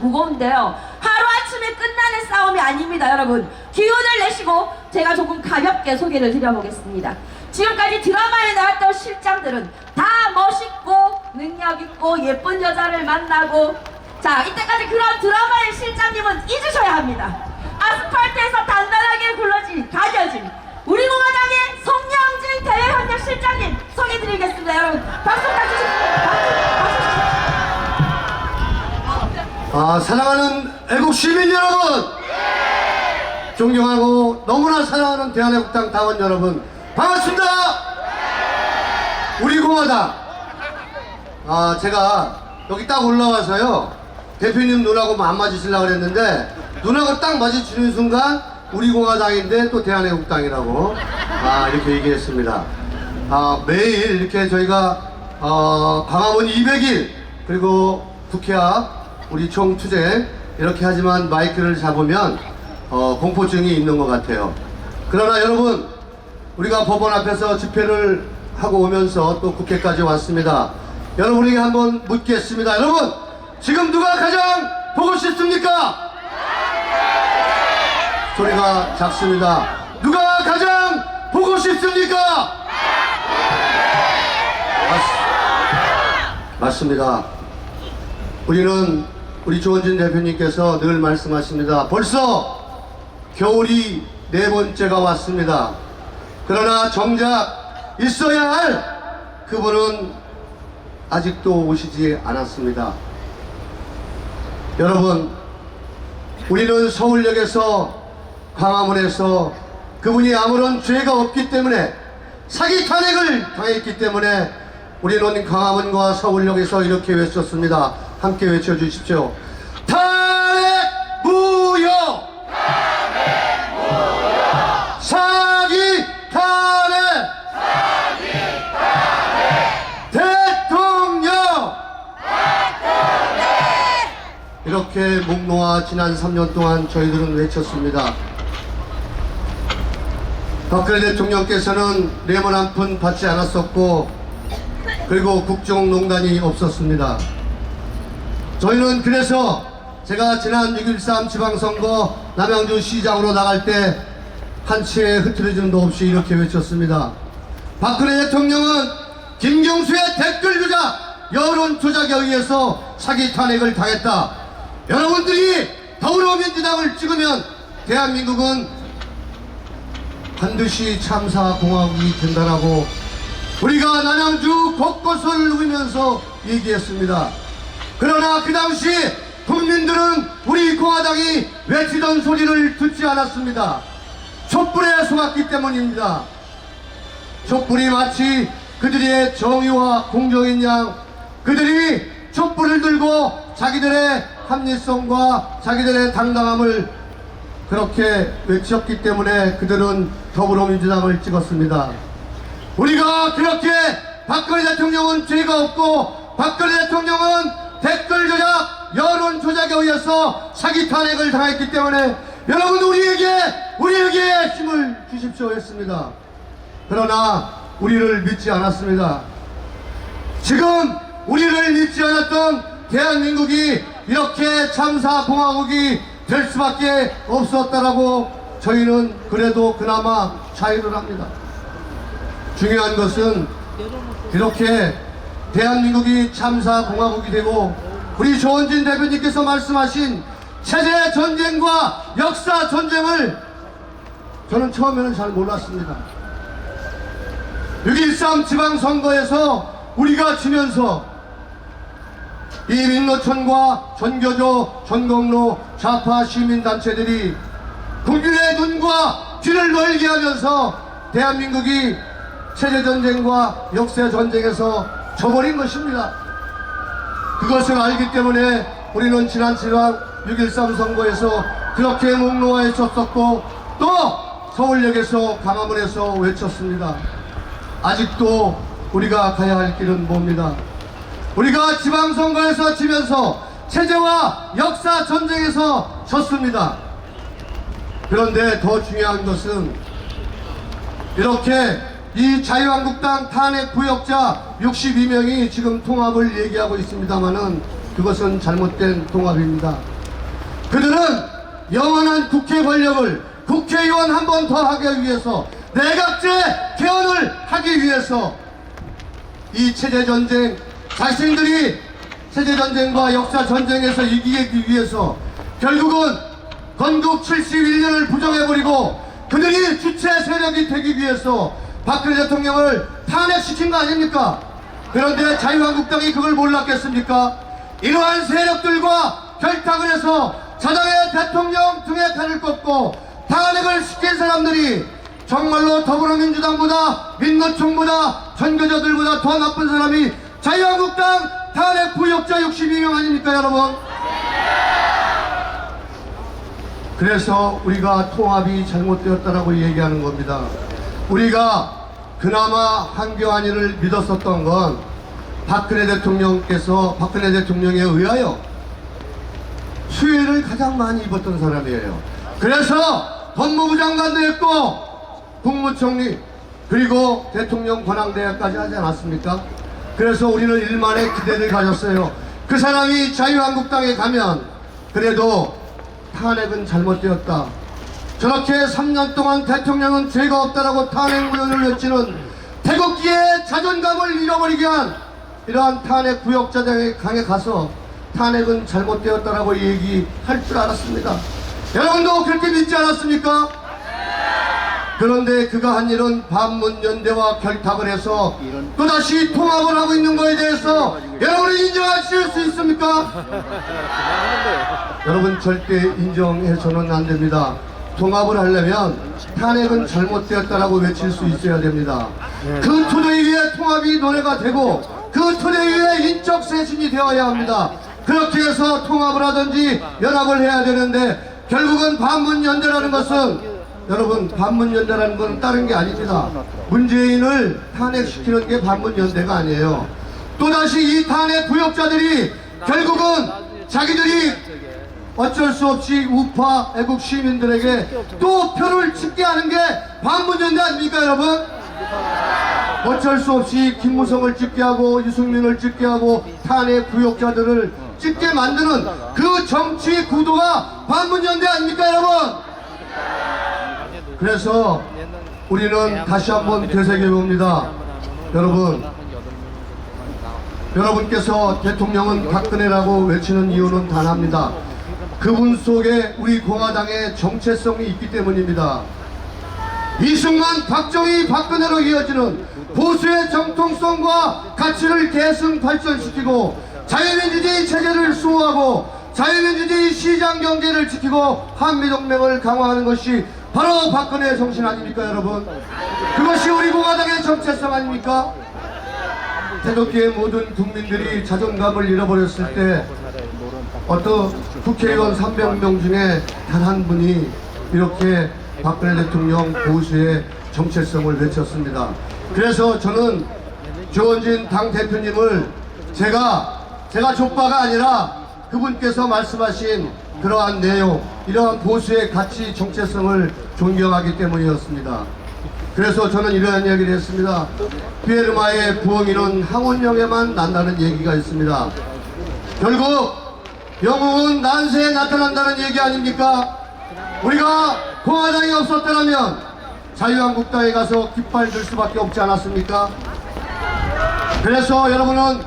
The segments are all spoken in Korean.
무거운데요. 하루아침에 끝나는 싸움이 아닙니다, 여러분. 기운을 내시고 제가 조금 가볍게 소개를 드려보겠습니다. 지금까지 드라마에 나왔던 실장들은 다 멋있고 능력있고 예쁜 여자를 만나고, 자, 이때까지 그런 드라마의 실장님은 잊으셔야 합니다. 아스팔트에서 단단하게 굴러진 가려진 우리 공화당의 송영진 대외협력 실장님 소개드리겠습니다. 여러분 박수 주십시오. 사랑하는 애국 시민 여러분, 존경하고 너무나 사랑하는 대한애국당 당원 여러분, 반갑습니다. 우리 공화당, 제가 여기 딱 올라와서요, 대표님 눈하고 안 맞으시려고 그랬는데 눈하고 딱 마주치는 순간 우리 공화당인데 또 대한애국당이라고 이렇게 얘기했습니다. 매일 이렇게 저희가 광화문 200일 그리고 국회 앞 우리 총투쟁 이렇게 하지만 마이크를 잡으면 공포증이 있는 것 같아요. 그러나 여러분, 우리가 법원 앞에서 집회를 하고 오면서 또 국회까지 왔습니다. 여러분에게 한번 묻겠습니다. 여러분, 지금 누가 가장 보고 싶습니까? 소리가 작습니다. 누가 가장 보고 싶습니까? 맞습니다. 우리 조원진 대표님께서 늘 말씀하십니다. 벌써 겨울이 4번째가 왔습니다. 그러나 정작 있어야 할 그분은 아직도 오시지 않았습니다. 여러분, 우리는 서울역에서 광화문에서 그분이 아무런 죄가 없기 때문에 사기 탄핵을 당했기 때문에 우리는 광화문과 서울역에서 이렇게 외쳤습니다. 함께 외쳐주십시오. 탄핵 무효! 탄핵 무효! 사기 탄핵! 사기 탄핵! 대통령! 이렇게 목 놓아 지난 3년 동안 저희들은 외쳤습니다. 박근혜 대통령께서는 뇌물 한 푼 받지 않았었고, 그리고 국정농단이 없었습니다. 저희는 그래서 제가 지난 6.13 지방선거 남양주 시장으로 나갈 때 한치의 흐트러짐도 없이 이렇게 외쳤습니다. 박근혜 대통령은 김경수의 댓글 조작, 여론 조작에 의해서 사기 탄핵을 당했다. 여러분들이 더불어민주당을 찍으면 대한민국은 반드시 참사공화국이 된다라고 우리가 남양주 곳곳을 누비면서 얘기했습니다. 그러나 그 당시 국민들은 우리 공화당이 외치던 소리를 듣지 않았습니다. 촛불에 속았기 때문입니다. 촛불이 마치 그들의 정의와 공정인 양, 그들이 촛불을 들고 자기들의 합리성과 자기들의 당당함을 그렇게 외쳤기 때문에 그들은 더불어민주당을 찍었습니다. 우리가 그렇게 박근혜 대통령은 죄가 없고 박근혜 대통령은 댓글 조작, 여론 조작에 의해서 사기 탄핵을 당했기 때문에 여러분 우리에게 힘을 주십시오 했습니다. 그러나 우리를 믿지 않았습니다. 지금 우리를 믿지 않았던 대한민국이 이렇게 참사공화국이 될 수밖에 없었다라고 저희는 그래도 그나마 자유를 합니다. 중요한 것은 이렇게 대한민국이 참사공화국이 되고 우리 조원진 대표님께서 말씀하신 체제 전쟁과 역사 전쟁을 저는 처음에는 잘 몰랐습니다. 6.13 지방선거에서 우리가 지면서 이 민노천과 전교조, 전공로, 좌파 시민단체들이 국민의 눈과 귀를 멀게 하면서 대한민국이 체제전쟁과 역사전쟁에서 져버린 것입니다. 그것을 알기 때문에 우리는 지난 6.13 선거에서 그렇게 목 놓아 외쳤었고 또 서울역에서 광화문에서 외쳤습니다. 아직도 우리가 가야 할 길은 뭡니다. 우리가 지방선거에서 지면서 체제와 역사 전쟁에서 졌습니다. 그런데 더 중요한 것은 이렇게 이 자유한국당 탄핵 부역자 62명이 지금 통합을 얘기하고 있습니다만은 그것은 잘못된 통합입니다. 그들은 영원한 국회 권력을 국회의원 한 번 더 하기 위해서, 내각제 개헌을 하기 위해서 이 체제전쟁, 자신들이 체제전쟁과 역사전쟁에서 이기기 위해서 결국은 건국 71년을 부정해버리고 그들이 주체 세력이 되기 위해서 박근혜 대통령을 탄핵시킨 거 아닙니까? 그런데 자유한국당이 그걸 몰랐겠습니까? 이러한 세력들과 결탁을 해서 자당의 대통령 등에 칼을 꺾고 탄핵을 시킨 사람들이 정말로 더불어민주당보다 민노총보다 선거자들보다 더 나쁜 사람이 자유한국당 탄핵 부역자 62명 아닙니까 여러분? 그래서 우리가 통합이 잘못되었다라고 얘기하는 겁니다. 우리가 그나마 한교안이를 믿었었던 건 박근혜 대통령에 의하여 수혜를 가장 많이 입었던 사람이에요. 그래서 법무부 장관도 했고 국무총리 그리고 대통령 권한대행까지 하지 않았습니까? 그래서 우리는 일만의 기대를 가졌어요. 그 사람이 자유한국당에 가면 그래도 탄핵은 잘못되었다. 저렇게 3년 동안 대통령은 죄가 없다라고 탄핵 무효를 외치는 태극기의 자존감을 잃어버리게 한 이러한 탄핵 구역자장에 강에 가서 탄핵은 잘못되었다라고 얘기할 줄 알았습니다. 여러분도 그렇게 믿지 않았습니까? 그런데 그가 한 일은 반문연대와 결탁을 해서 또다시 통합을 하고 있는 것에 대해서 여러분은 인정하실 수 있습니까? 여러분 절대 인정해서는 안 됩니다. 통합을 하려면 탄핵은 잘못되었다라고 외칠 수 있어야 됩니다. 그 토대 위에 통합이 논의가 되고 그 토대 위에 인적 쇄신이 되어야 합니다. 그렇게 해서 통합을 하든지 연합을 해야 되는데 결국은 반문연대라는 것은 여러분 반문연대라는 건 다른 게 아닙니다. 문재인을 탄핵시키는 게 반문연대가 아니에요. 또다시 이 탄핵 부역자들이 결국은 자기들이 어쩔 수 없이 우파 애국 시민들에게 또 표를 찍게 하는 게 반문연대 아닙니까 여러분? 어쩔 수 없이 김무성을 찍게 하고 유승민을 찍게 하고 탄핵 부역자들을 찍게 만드는 그 정치 구도가 반문연대 아닙니까 여러분? 그래서 우리는 다시 한번 되새겨 봅니다. 여러분께서 대통령은 박근혜라고 외치는 이유는 단합니다. 그분 속에 우리 공화당의 정체성이 있기 때문입니다. 이승만, 박정희, 박근혜로 이어지는 보수의 정통성과 가치를 계승 발전시키고 자유민주주의 체제를 수호하고 자유민주주의 시장경제를 지키고 한미동맹을 강화하는 것이 바로 박근혜의 정신 아닙니까 여러분? 그것이 우리 공화당의 정체성 아닙니까? 태극기의 모든 국민들이 자존감을 잃어버렸을 때 어떤 국회의원 300명 중에 단 한 분이 이렇게 박근혜 대통령 보수의 정체성을 외쳤습니다. 그래서 저는 조원진 당대표님을 제가 족바가 아니라 그분께서 말씀하신 그러한 내용, 이러한 보수의 가치 정체성을 존경하기 때문이었습니다. 그래서 저는 이러한 얘기를 했습니다. 피에르마의 부엉이는 항원령에만 난다는 얘기가 있습니다. 결국 영웅은 난세에 나타난다는 얘기 아닙니까? 우리가 공화당이 없었더라면 자유한국당에 가서 깃발 들 수밖에 없지 않았습니까? 그래서 여러분은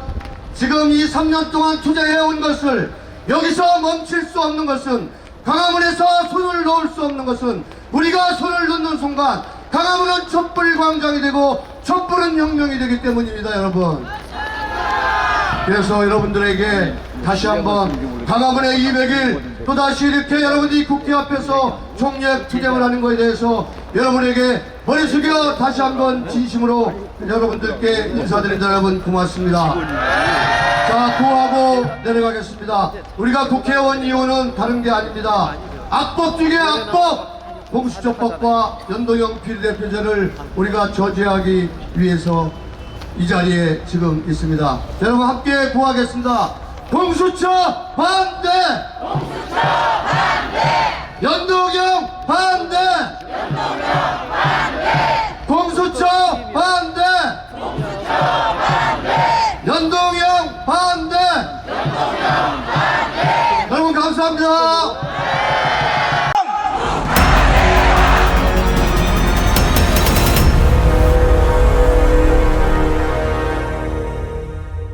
지금 이 3년 동안 투쟁해온 것을 여기서 멈출 수 없는 것은, 강화문에서 손을 놓을 수 없는 것은, 우리가 손을 놓는 순간 강화문은 촛불 광장이 되고 촛불은 혁명이 되기 때문입니다 여러분. 그래서 여러분들에게 다시 한번 강화문의 200일 또다시 이렇게 여러분이 국회 앞에서 총력 투쟁을 하는 것에 대해서 여러분에게 머리 숙여 다시 한번 진심으로 여러분들께 인사드립니다. 여러분 고맙습니다. 자, 구하고 내려가겠습니다. 우리가 국회의원 이유는 다른 게 아닙니다. 악법 중에 악법, 공수처법과 연동형 비례대표제를 우리가 저지하기 위해서 이 자리에 지금 있습니다. 여러분 함께 구하겠습니다. 공수처 반대! 공수처 반대! 연동형 반대! 연동형 반대! 공수처 반대! 공수처 반대! 연동형 반대! 연동형 반대! 여러분 감사합니다.